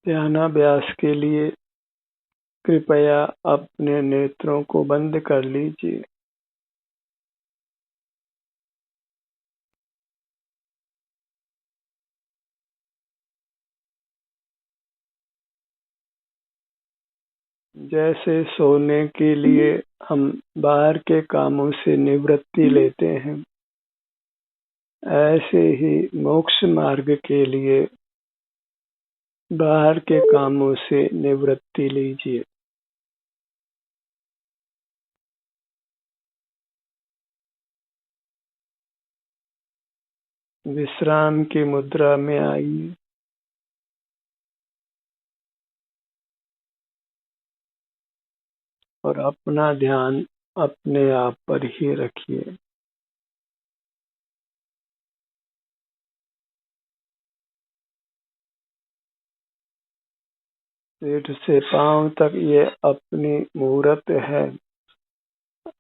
ध्यानाभ्यास के लिए कृपया अपने नेत्रों को बंद कर लीजिए। जैसे सोने के लिए हम बाहर के कामों से निवृत्ति लेते हैं, ऐसे ही मोक्ष मार्ग के लिए बाहर के कामों से निवृत्ति लीजिए। विश्राम की मुद्रा में आइए और अपना ध्यान अपने आप पर ही रखिए। पेट से पांव तक ये अपनी मूरत है,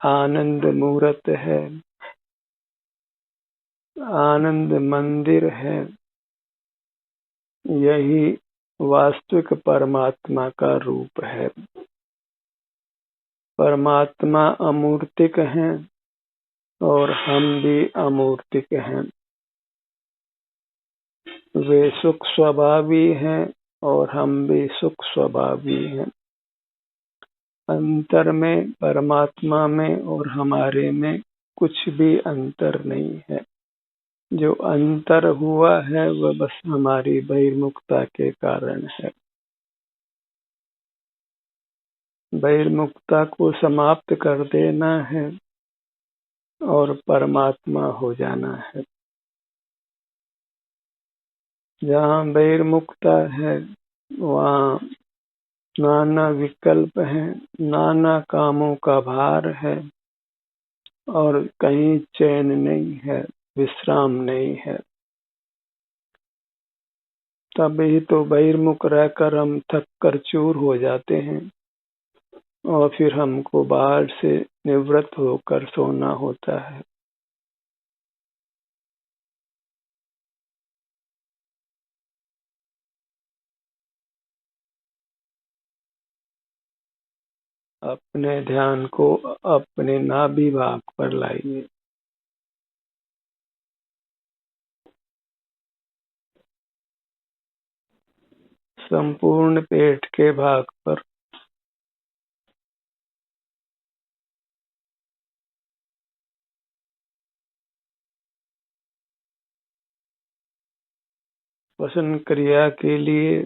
आनंद मूरत है, आनंद मंदिर है। यही वास्तविक परमात्मा का रूप है। परमात्मा अमूर्तिक हैं और हम भी अमूर्तिक हैं। वे सुख स्वभावी हैं और हम भी सुख स्वभावी हैं। अंतर में, परमात्मा में और हमारे में कुछ भी अंतर नहीं है। जो अंतर हुआ है वह बस हमारी बहिर्मुखता के कारण है। बहिर्मुखता को समाप्त कर देना है और परमात्मा हो जाना है। जहाँ बहिर्मुखता है वहाँ नाना विकल्प हैं, नाना कामों का भार है और कहीं चैन नहीं है, विश्राम नहीं है। तभी तो बहिर्मुख रहकर हम थक कर चूर हो जाते हैं और फिर हमको बाहर से निवृत्त होकर सोना होता है। अपने ध्यान को अपने नाभि भाग पर लाइए। संपूर्ण पेट के भाग पर। श्वसन क्रिया के लिए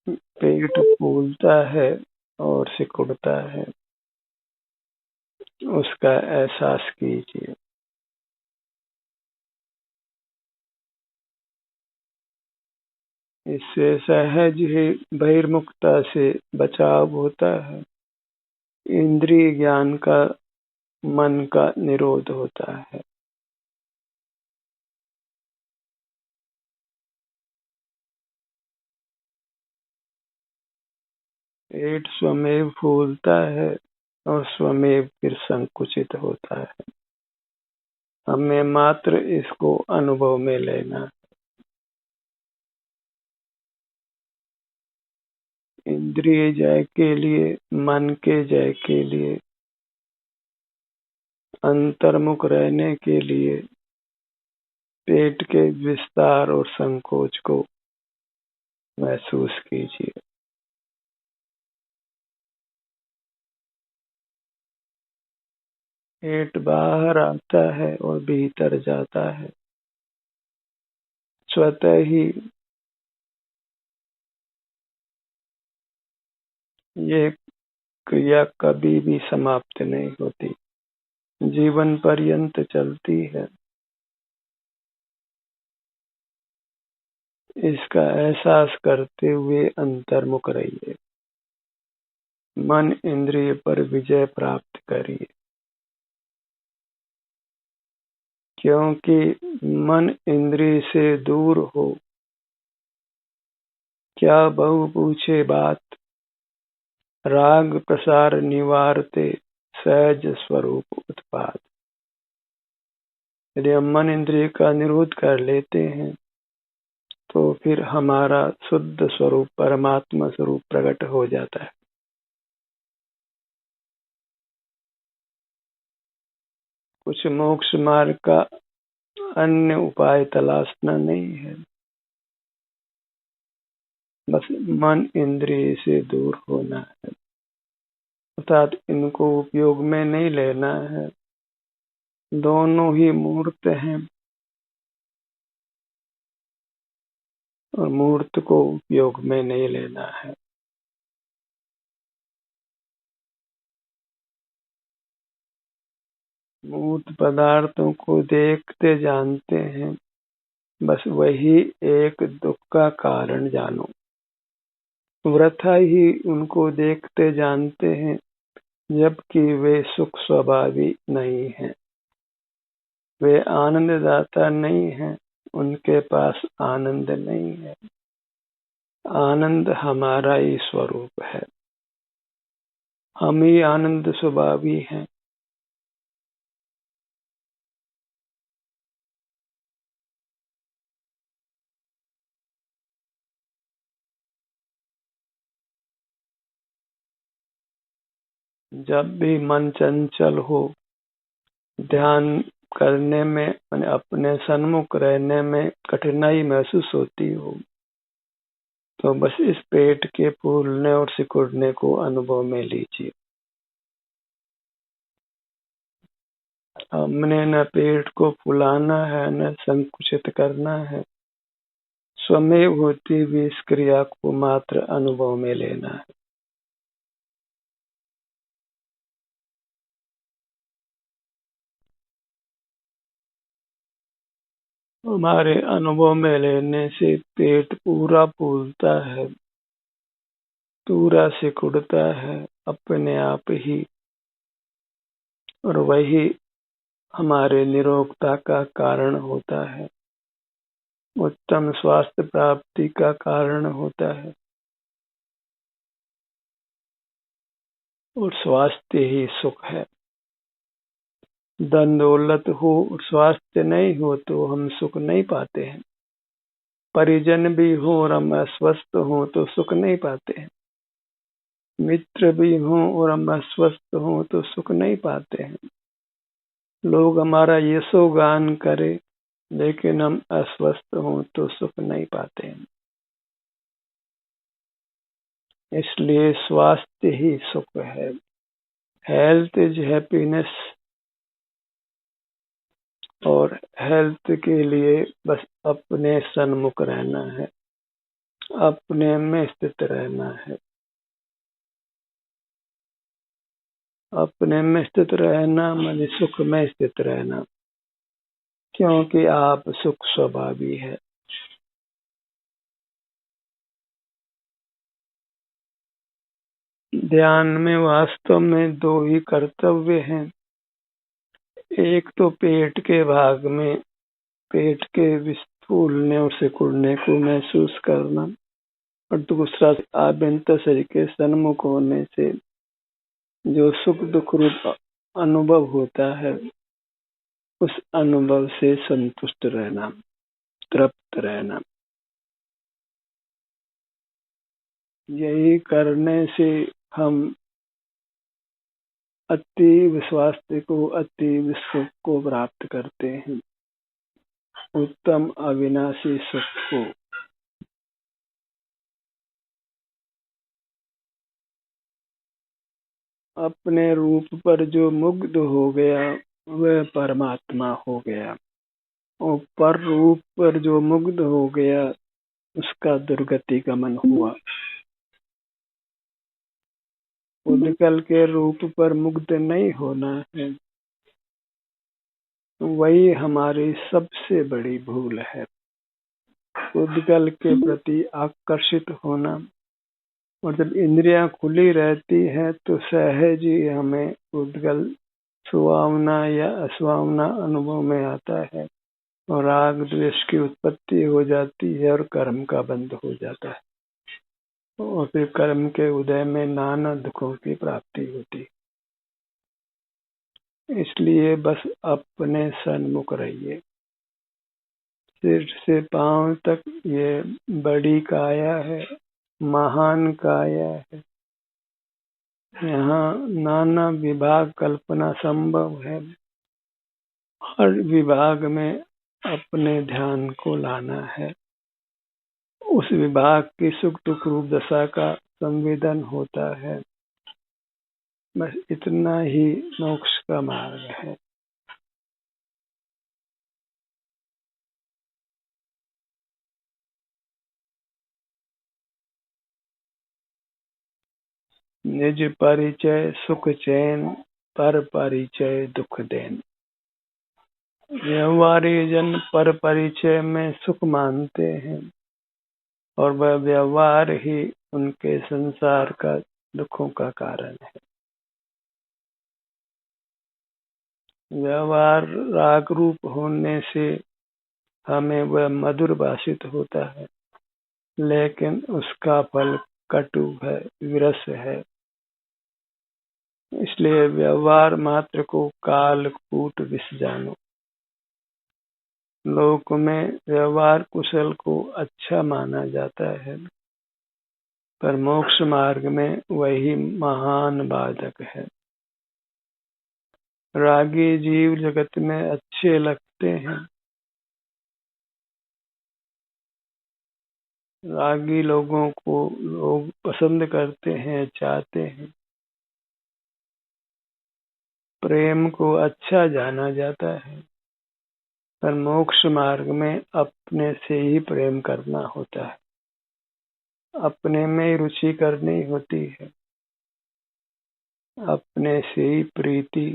पेट फूलता है और सिकुड़ता है, उसका एहसास कीजिए। इससे सहज ही बहिर्मुखता से बचाव होता है। इंद्रिय ज्ञान का, मन का निरोध होता है। पेट स्वमेव फूलता है और स्वमेव फिर संकुचित होता है। हमें मात्र इसको अनुभव में लेना। इंद्रिय जय के लिए, मन के जय के लिए, अंतर्मुख रहने के लिए पेट के विस्तार और संकोच को महसूस कीजिए। पेट बाहर आता है और भीतर जाता है स्वतः ही। ये क्रिया कभी भी समाप्त नहीं होती, जीवन पर्यंत चलती है। इसका एहसास करते हुए अंतर्मुख रहिए। मन इंद्रिय पर विजय प्राप्त करिए, क्योंकि मन इंद्रिय से दूर हो क्या बहु पूछे बात, राग प्रसार निवारते सहज स्वरूप उत्पाद। यदि हम मन इंद्रिय का निरोध कर लेते हैं तो फिर हमारा शुद्ध स्वरूप परमात्मा स्वरूप प्रकट हो जाता है। कुछ मोक्ष मार्ग का अन्य उपाय तलाशना नहीं है, बस मन इंद्रिय से दूर होना है, अर्थात इनको उपयोग में नहीं लेना है। दोनों ही मूर्त हैं और मूर्त को उपयोग में नहीं लेना है। मूर्त पदार्थों को देखते जानते हैं, बस वही एक दुख का कारण जानो। वृथा ही उनको देखते जानते हैं, जबकि वे सुख स्वभावी नहीं हैं। वे आनंददाता नहीं हैं, उनके पास आनंद नहीं है। आनंद हमारा ही स्वरूप है, हम ही आनंद स्वभावी हैं। जब भी मन चंचल हो, ध्यान करने में अपने सन्मुख रहने में कठिनाई महसूस होती हो, तो बस इस पेट के फूलने और सिकुड़ने को अनुभव में लीजिए। हमने न पेट को फुलाना है न संकुचित करना है, स्वमेव होती हुई इस क्रिया को मात्र अनुभव में लेना है। हमारे अनुभव में लेने से पेट पूरा फूलता है, पूरा सिकुड़ता है अपने आप ही, और वही हमारे निरोगता का कारण होता है, उत्तम स्वास्थ्य प्राप्ति का कारण होता है। और स्वास्थ्य ही सुख है। धन दौलत हो और स्वास्थ्य नहीं हो तो हम सुख नहीं पाते हैं। परिजन भी हो और हम अस्वस्थ हो तो सुख नहीं पाते हैं। मित्र भी हो और हम अस्वस्थ हो तो सुख नहीं पाते हैं। लोग हमारा यशोगान करे लेकिन हम अस्वस्थ हो तो सुख नहीं पाते हैं। इसलिए स्वास्थ्य ही सुख है। हेल्थ इज हैप्पीनेस, और हेल्थ के लिए बस अपने सन्मुख रहना है, अपने में स्थित रहना है। अपने में स्थित रहना माने सुख में स्थित रहना, क्योंकि आप सुख स्वभावी है। ध्यान में वास्तव में दो ही कर्तव्य हैं। एक तो पेट के भाग में पेट के फूलने और सिकुड़ने को महसूस करना, और दूसरा आभ्यंतर शरीर के सन्मुख होने से जो सुख दुख रूप अनुभव होता है, उस अनुभव से संतुष्ट रहना, तृप्त रहना। यही करने से हम अतीव स्वास्थ्य को, अतीव सुख को प्राप्त करते हैं, उत्तम अविनाशी सुख को। अपने रूप पर जो मुग्ध हो गया वह परमात्मा हो गया, और पर रूप पर जो मुग्ध हो गया उसका दुर्गति गमन हुआ। उद्गल के रूप पर मुग्ध नहीं होना है, वही हमारी सबसे बड़ी भूल है। उद्गल के प्रति आकर्षित होना, और जब इंद्रियां खुली रहती हैं तो सहज ही हमें उद्गल सुहावना या असुहावना अनुभव में आता है, और राग द्वेष की उत्पत्ति हो जाती है और कर्म का बंध हो जाता है, और फिर कर्म के उदय में नाना दुखों की प्राप्ति होती। इसलिए बस अपने सन्मुख रहिए, सिर से पांव तक ये बड़ी काया है, महान काया है। यहाँ नाना विभाग कल्पना संभव है। हर विभाग में अपने ध्यान को लाना है। उस विभाग की सुख दुख रूप दशा का संवेदन होता है। बस इतना ही मोक्ष का मार्ग है। निज परिचय सुख चैन, पर परिचय दुख देन। व्यवहारी जन पर परिचय में सुख मानते हैं और वह व्यवहार ही उनके संसार का दुखों का कारण है। व्यवहार राग रूप होने से हमें वह मधुर भाषित होता है, लेकिन उसका फल कटु है, विरस है। इसलिए व्यवहार मात्र को काल कूट विष जानो। लोक में व्यवहार कुशल को अच्छा माना जाता है, पर मोक्ष मार्ग में वही महान बाधक है। रागी जीव जगत में अच्छे लगते हैं। रागी लोगों को लोग पसंद करते हैं, चाहते हैं। प्रेम को अच्छा जाना जाता है, पर मोक्ष मार्ग में अपने से ही प्रेम करना होता है। अपने में रुचि करनी होती है, अपने से ही प्रीति,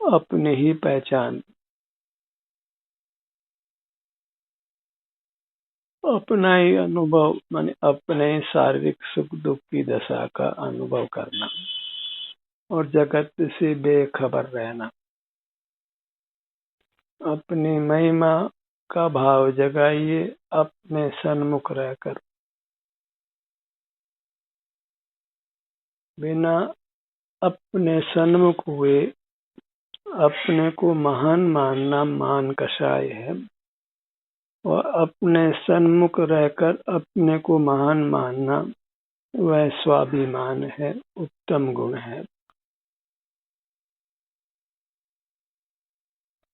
अपनी ही पहचान, अपना ही अनुभव, माने अपने शारीरिक सुख दुख की दशा का अनुभव करना और जगत से बेखबर रहना। अपनी महिमा का भाव जगाइए अपने सन्मुख रहकर। बिना अपने सन्मुख हुए अपने को महान मानना मान कषाय है, और अपने सन्मुख रहकर अपने को महान मानना वह स्वाभिमान है, उत्तम गुण है।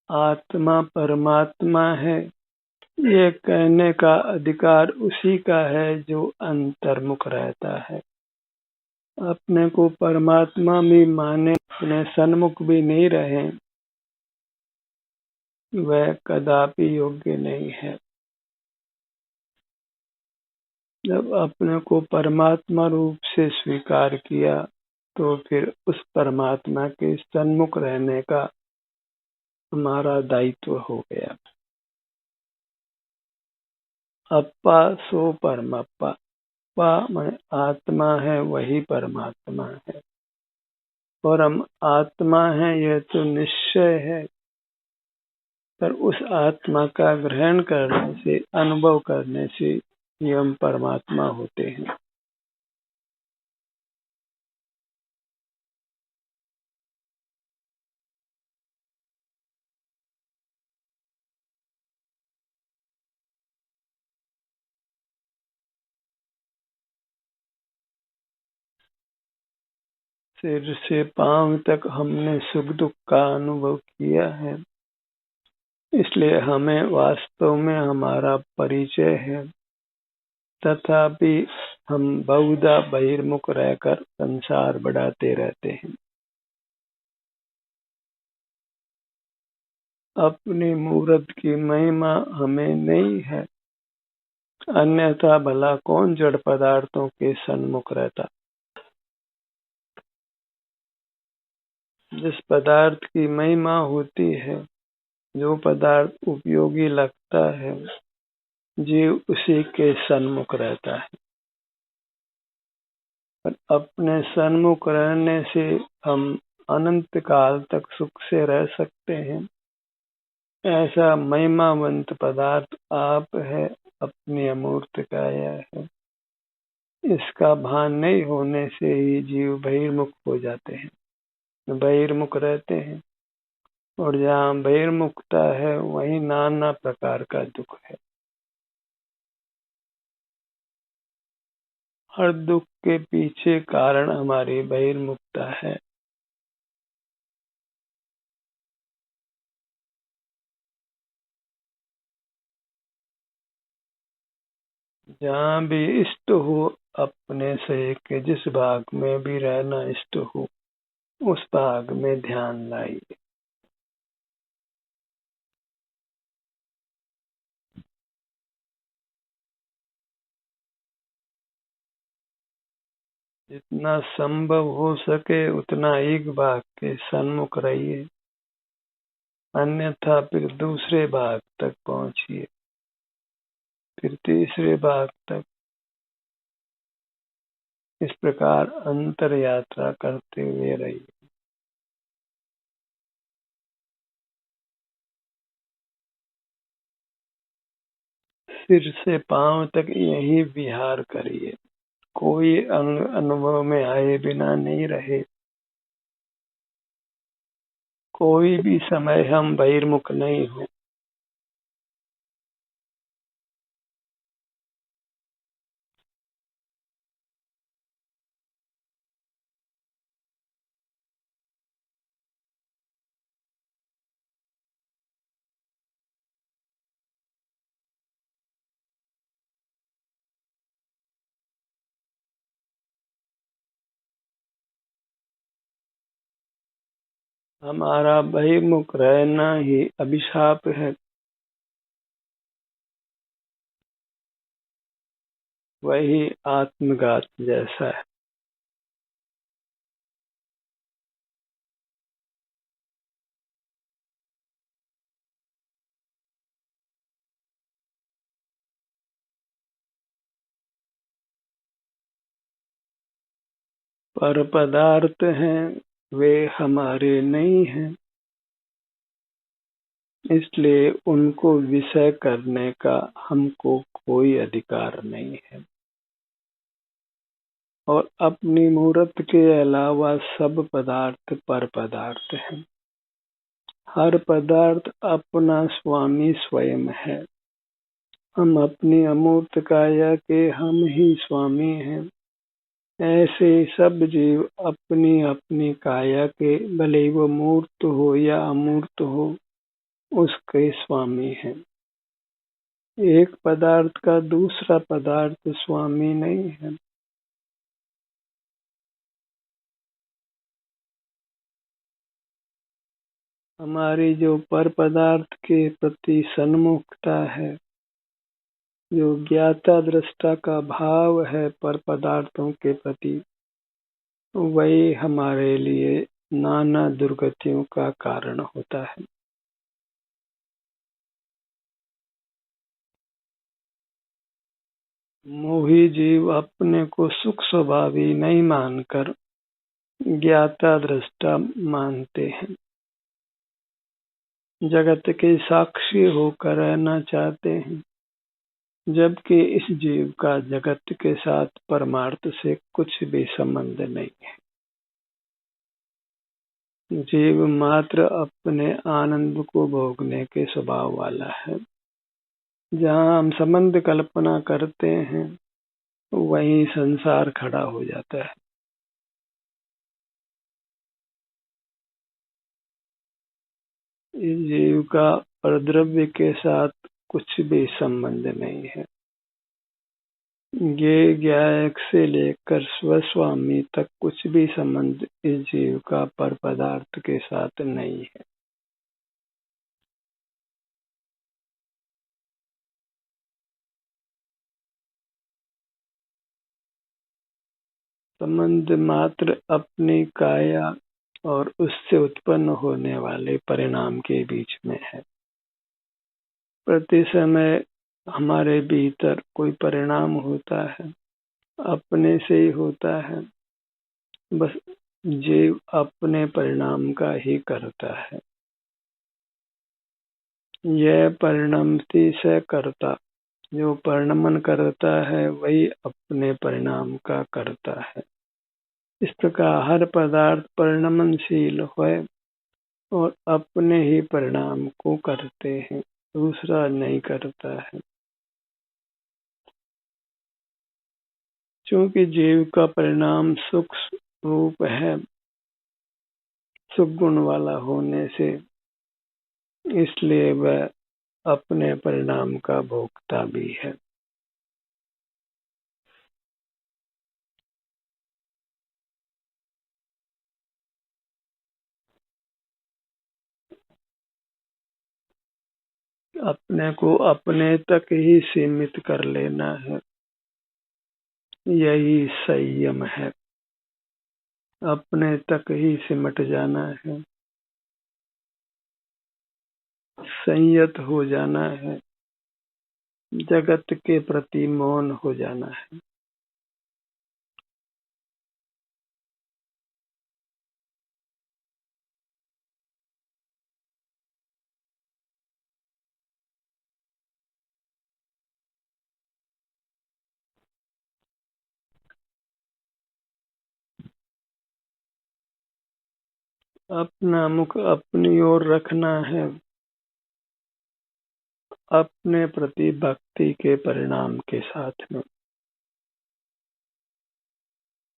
आत्मा परमात्मा है, ये कहने का अधिकार उसी का है जो अंतर्मुख रहता है। अपने को परमात्मा भी माने, अपने सन्मुख भी नहीं रहे, वह कदापि योग्य नहीं है। जब अपने को परमात्मा रूप से स्वीकार किया, तो फिर उस परमात्मा के सन्मुख रहने का हमारा दायित्व हो गया। अप्पा सो परमप्पा। पा में आत्मा है, वही परमात्मा है। और हम आत्मा है, यह तो निश्चय है, पर उस आत्मा का ग्रहण करने से, अनुभव करने से ही हम परमात्मा होते हैं। सिर से पांव तक हमने सुख दुख का अनुभव किया है, इसलिए हमें वास्तव में हमारा परिचय है। तथापि हम बहुधा बहिर्मुख रहकर संसार बढ़ाते रहते हैं। अपनी मूर्त की महिमा हमें नहीं है, अन्यथा भला कौन जड़ पदार्थों के सन्मुख रहता। जिस पदार्थ की महिमा होती है, जो पदार्थ उपयोगी लगता है, जीव उसी के सन्मुख रहता है। पर अपने सन्मुख रहने से हम अनंत काल तक सुख से रह सकते हैं। ऐसा महिमावंत पदार्थ आप है, अपनी अमूर्त काया है। इसका भान नहीं होने से ही जीव बहिर्मुख हो जाते हैं, बहिर्मुख रहते हैं। और जहाँ बहिर्मुखता है वहीं नाना प्रकार का दुख है। हर दुख के पीछे कारण हमारी बहिर्मुखता है। जहाँ भी इष्ट हो अपने से के जिस भाग में भी रहना इष्ट हो उस भाग में ध्यान लाइए। जितना संभव हो सके उतना एक भाग के सन्मुख रहिए, अन्यथा फिर दूसरे भाग तक पहुंचिए, फिर तीसरे भाग तक। इस प्रकार अंतर यात्रा करते हुए रहिए। सिर से पांव तक यही विहार करिए, कोई अंग अनुभव में आए बिना नहीं रहे। कोई भी समय हम बहिर्मुख नहीं हो। हमारा बहिर्मुख रहना ही अभिशाप है। वही आत्मघात जैसा है। पर पदार्थ हैं वे हमारे नहीं हैं, इसलिए उनको विषय करने का हमको कोई अधिकार नहीं है। और अपनी मूर्त के अलावा सब पदार्थ पर पदार्थ हैं। हर पदार्थ अपना स्वामी स्वयं है। हम अपनी अमूर्त काया के हम ही स्वामी हैं। ऐसे सब जीव अपनी अपनी काया के, भले वो मूर्त हो या अमूर्त हो, उसके स्वामी हैं। एक पदार्थ का दूसरा पदार्थ स्वामी नहीं है। हमारी जो पर पदार्थ के प्रति सन्मुखता है, जो ज्ञाता दृष्टा का भाव है पर पदार्थों के प्रति, वही हमारे लिए नाना दुर्गतियों का कारण होता है। मोही जीव अपने को सुख स्वभावी नहीं मानकर ज्ञाता दृष्टा मानते हैं। जगत के साक्षी होकर रहना चाहते हैं, जबकि इस जीव का जगत के साथ परमार्थ से कुछ भी संबंध नहीं है। जीव मात्र अपने आनंद को भोगने के स्वभाव वाला है। जहाँ हम संबंध कल्पना करते हैं वहीं संसार खड़ा हो जाता है। इस जीव का परद्रव्य के साथ कुछ भी संबंध नहीं है। ये ज्ञायक से लेकर स्वस्वामी तक कुछ भी संबंध इस जीव का पर पदार्थ के साथ नहीं है। संबंध मात्र अपनी काया और उससे उत्पन्न होने वाले परिणाम के बीच में है। प्रति समय हमारे भीतर कोई परिणाम होता है, अपने से ही होता है। बस जीव अपने परिणाम का ही करता है। यह परिणमति से करता, जो परिणमन करता है वही अपने परिणाम का करता है। इस प्रकार हर पदार्थ परिणमनशील है और अपने ही परिणाम को करते हैं, दूसरा नहीं करता है। क्योंकि जीव का परिणाम सुख रूप है, सुख गुण वाला होने से, इसलिए वह अपने परिणाम का भोक्ता भी है। अपने को अपने तक ही सीमित कर लेना है, यही संयम है। अपने तक ही सिमट जाना है, संयत हो जाना है, जगत के प्रति मौन हो जाना है। अपना मुख अपनी ओर रखना है, अपने प्रति भक्ति के परिणाम के साथ में।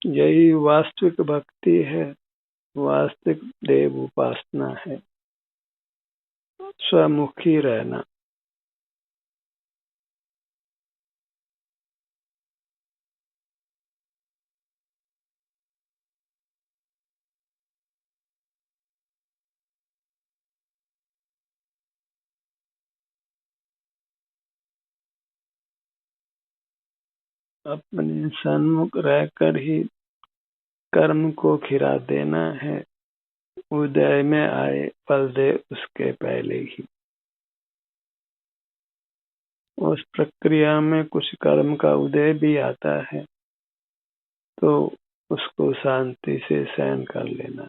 यही वास्तविक भक्ति है, वास्तविक देव उपासना है, स्वमुखी रहना। अपने सन्मुख रहकर ही कर्म को खिरा देना है, उदय में आए फल दे उसके पहले ही। उस प्रक्रिया में कुछ कर्म का उदय भी आता है तो उसको शांति से सहन कर लेना।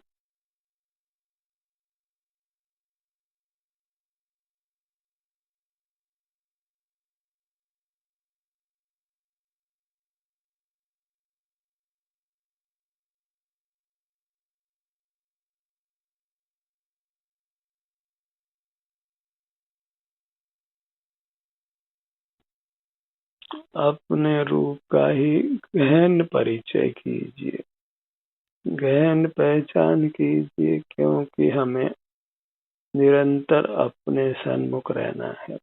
अपने रूप का ही गहन परिचय कीजिए, गहन पहचान कीजिए, क्योंकि हमें निरंतर अपने सन्मुख रहना है।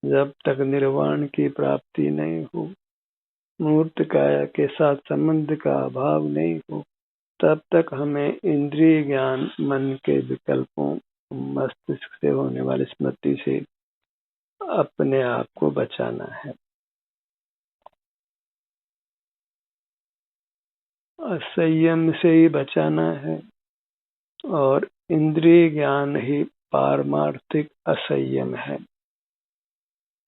जब तक निर्वाण की प्राप्ति नहीं हो, मूर्त काया के साथ संबंध का अभाव नहीं हो, तब तक हमें इंद्रिय ज्ञान, मन के विकल्पों, मस्तिष्क से होने वाली स्मृति से अपने आप को बचाना है। असंयम से ही बचाना है, और इंद्रिय ज्ञान ही पारमार्थिक असंयम है,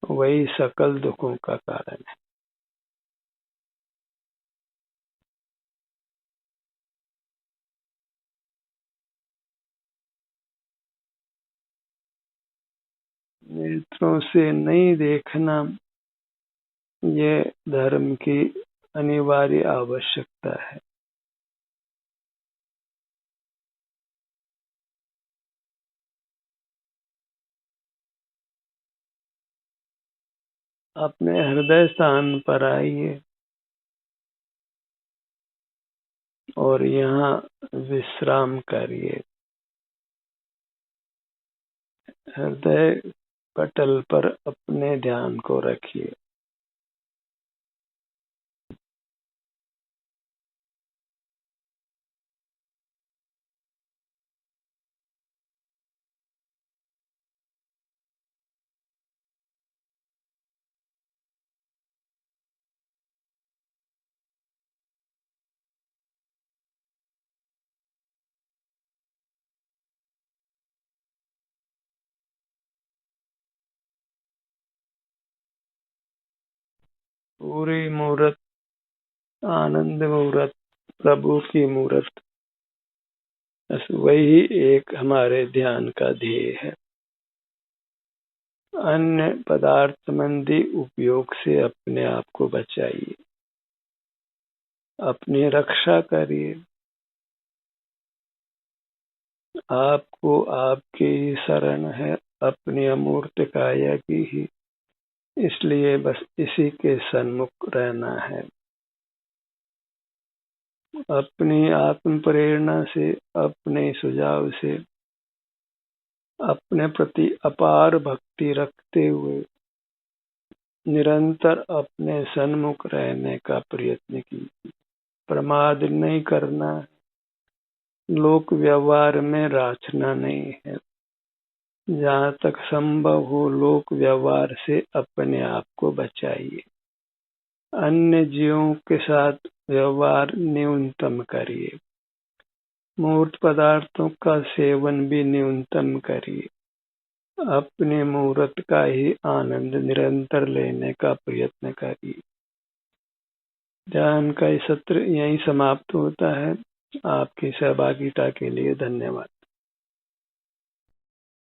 वही सकल दुखों का कारण है। नेत्रों से नहीं देखना, ये धर्म की अनिवार्य आवश्यकता है। अपने हृदय स्थान पर आइए और यहाँ विश्राम करिए। हृदय पटल पर अपने ध्यान को रखिए। पूरी मूर्त आनंद मूर्त, प्रभु की मूर्त, बस वही एक हमारे ध्यान का ध्येय है। अन्य पदार्थ संबंधी उपयोग से अपने आप को बचाइए, अपनी रक्षा करिए, आपको आपकी ही शरण है, अपनी अमूर्त काया की ही, इसलिए बस इसी के सन्मुख रहना है। अपनी आत्म प्रेरणा से, अपने सुझाव से, अपने प्रति अपार भक्ति रखते हुए निरंतर अपने सन्मुख रहने का प्रयत्न कीजिए। प्रमाद नहीं करना, लोक व्यवहार में राचना नहीं है। जहाँ तक संभव हो लोक व्यवहार से अपने आप को बचाइए। अन्य जीवों के साथ व्यवहार न्यूनतम करिए। मूर्त पदार्थों का सेवन भी न्यूनतम करिए। अपने मुहूर्त का ही आनंद निरंतर लेने का प्रयत्न करिए। ध्यान का ये सत्र यहीं समाप्त होता है। आपकी सहभागिता के लिए धन्यवाद।